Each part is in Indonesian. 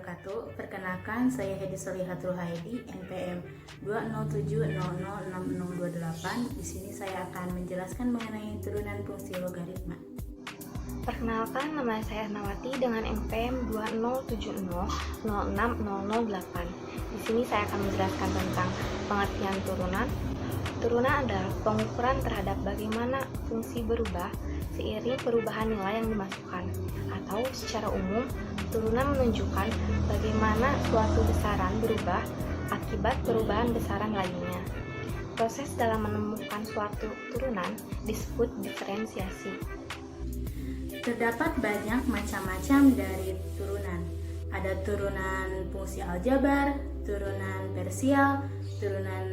wabarakatuh. Perkenalkan, saya Hedi Solihatul Haidi, NPM 207006028. Di sini saya akan menjelaskan mengenai turunan fungsi logaritma. Perkenalkan, nama saya Ernawati dengan NPM 207006008. Di sini saya akan menjelaskan tentang pengertian turunan. Turunan adalah pengukuran terhadap bagaimana fungsi berubah seiring perubahan nilai yang dimasukkan. Atau secara umum, turunan menunjukkan bagaimana suatu besaran berubah akibat perubahan besaran lainnya. Proses dalam menemukan suatu turunan disebut diferensiasi. Terdapat banyak macam-macam dari turunan. Ada turunan fungsi aljabar, turunan parsial, turunan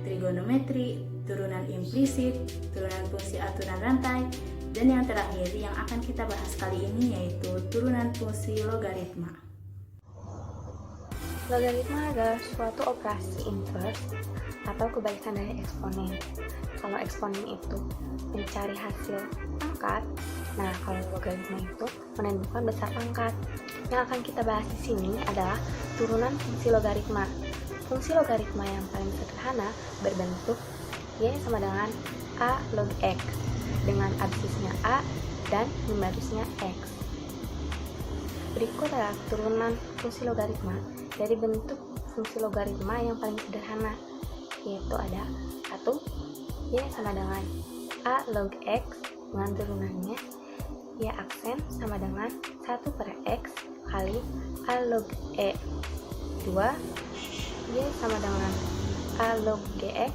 trigonometri, turunan implisit, turunan fungsi aturan rantai, dan yang terakhir yang akan kita bahas kali ini yaitu turunan fungsi logaritma. Logaritma adalah suatu operasi inverse atau kebalikan dari eksponen. Kalau eksponen itu mencari hasil pangkat, nah kalau logaritma itu menentukan besar pangkat. Yang akan kita bahas di sini adalah turunan fungsi logaritma. Fungsi logaritma yang paling sederhana berbentuk y sama dengan a log x dengan absisnya a dan numerusnya x. Berikut adalah turunan fungsi logaritma dari bentuk fungsi logaritma yang paling sederhana, yaitu ada 1 y sama dengan a log x dengan turunannya y aksen sama dengan 1 per x kali a log e. 2 y sama dengan a log gx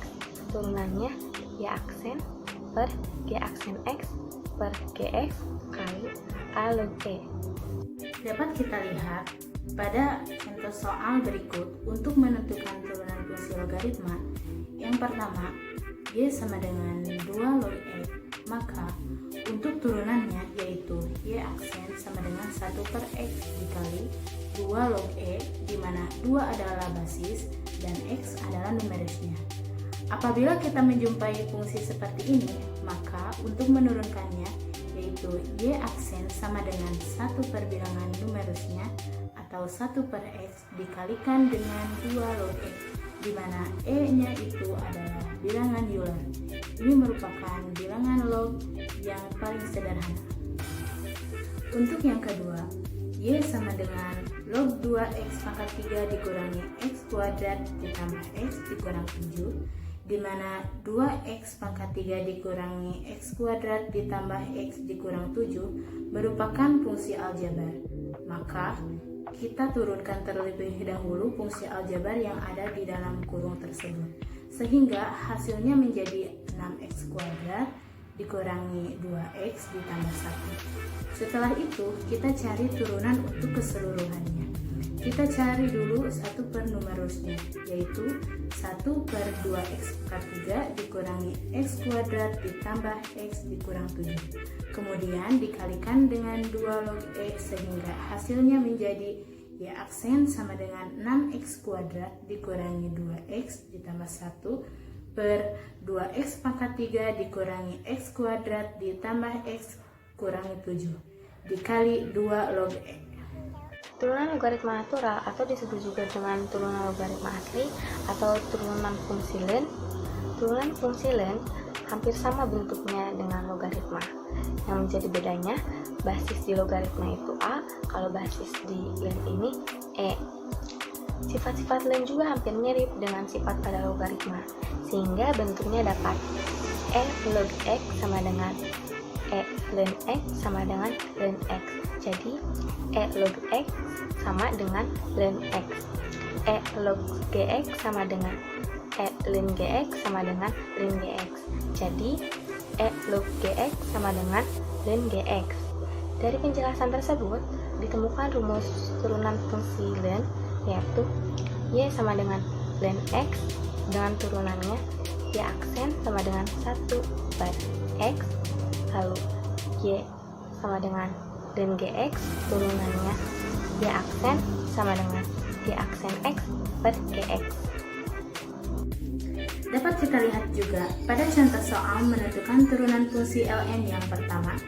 turunannya y aksen per g aksen x per gx kali a log e. Dapat kita lihat pada contoh soal berikut untuk menentukan turunan fungsi logaritma. Yang pertama, y sama dengan 2 log e, maka untuk turunannya yaitu y aksen sama dengan 1 per x dikali 2 log e, di mana 2 adalah basis dan x adalah numerusnya. Apabila kita menjumpai fungsi seperti ini, maka untuk menurunkannya yaitu y aksen sama dengan 1 per bilangan numerusnya atau 1 per x dikalikan dengan 2 log e, di mana e-nya itu adalah bilangan Euler. Ini merupakan bilangan log yang paling sederhana. Untuk yang kedua, y sama dengan log 2x pangkat 3 dikurangi x kuadrat ditambah x dikurang 7, di mana 2x pangkat 3 dikurangi x kuadrat ditambah x dikurang 7 merupakan fungsi aljabar. Maka kita turunkan terlebih dahulu fungsi aljabar yang ada di dalam kurung tersebut, sehingga hasilnya menjadi 6x kuadrat dikurangi 2x ditambah 1. Setelah itu kita cari turunan untuk keseluruhannya. Kita cari dulu 1 per numerusnya, yaitu 1 per 2x pangkat 3 dikurangi x kuadrat ditambah x dikurang 7. Kemudian dikalikan dengan 2 log e sehingga hasilnya menjadi y aksen sama dengan 6x kuadrat dikurangi 2x ditambah 1 per 2x pangkat 3 dikurangi x kuadrat ditambah x kurangi 7 dikali 2 log e. Turunan logaritma natural atau disebut juga dengan turunan logaritma asli atau turunan fungsi Len. Turunan fungsi Len hampir sama bentuknya dengan logaritma. Yang menjadi bedanya, basis di logaritma itu a, kalau basis di Len ini e. Sifat-sifat Len juga hampir mirip dengan sifat pada logaritma, sehingga bentuknya dapat e log x sama dengan e ln x sama dengan ln x. Jadi e log x sama dengan ln x, e log gx sama dengan e ln gx sama dengan ln gx. Jadi e log gx sama dengan ln gx. Dari penjelasan tersebut ditemukan rumus turunan fungsi ln, yaitu y sama dengan ln x dengan turunannya y aksen sama dengan 1 per x, lalu y sama dengan ln gx turunannya y aksen sama dengan y aksen x per gx. Dapat kita lihat juga pada contoh soal menentukan turunan fungsi ln yang pertama,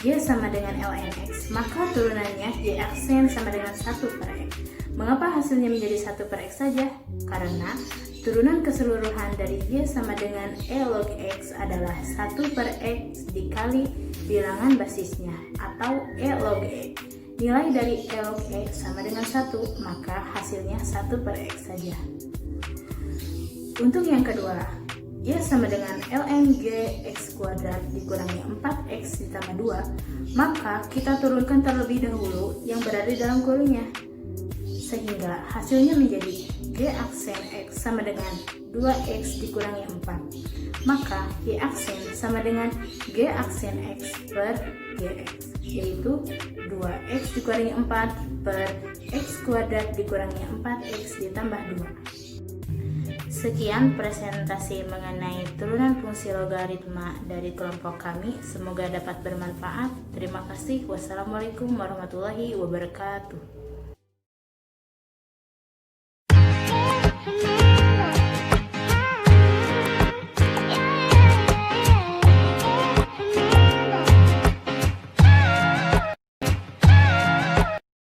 y sama dengan ln x, maka turunannya y aksen sama dengan 1 per x. Mengapa hasilnya menjadi 1 per X saja? Karena turunan keseluruhan dari Y sama dengan E log X adalah 1 per X dikali bilangan basisnya atau E log X. Nilai dari E log X sama dengan 1, maka hasilnya 1 per X saja. Untuk yang kedua, Y sama dengan ln G X kuadrat dikurangi 4X ditambah 2, maka kita turunkan terlebih dahulu yang berada dalam kurungnya. Sehingga hasilnya menjadi G aksen X sama dengan 2X dikurangi 4. Maka Y aksen sama dengan G aksen X per GX, yaitu 2X dikurangi 4 per X kuadrat dikurangi 4X ditambah 2. Sekian presentasi mengenai turunan fungsi logaritma dari kelompok kami. Semoga dapat bermanfaat. Terima kasih. Wassalamualaikum warahmatullahi wabarakatuh.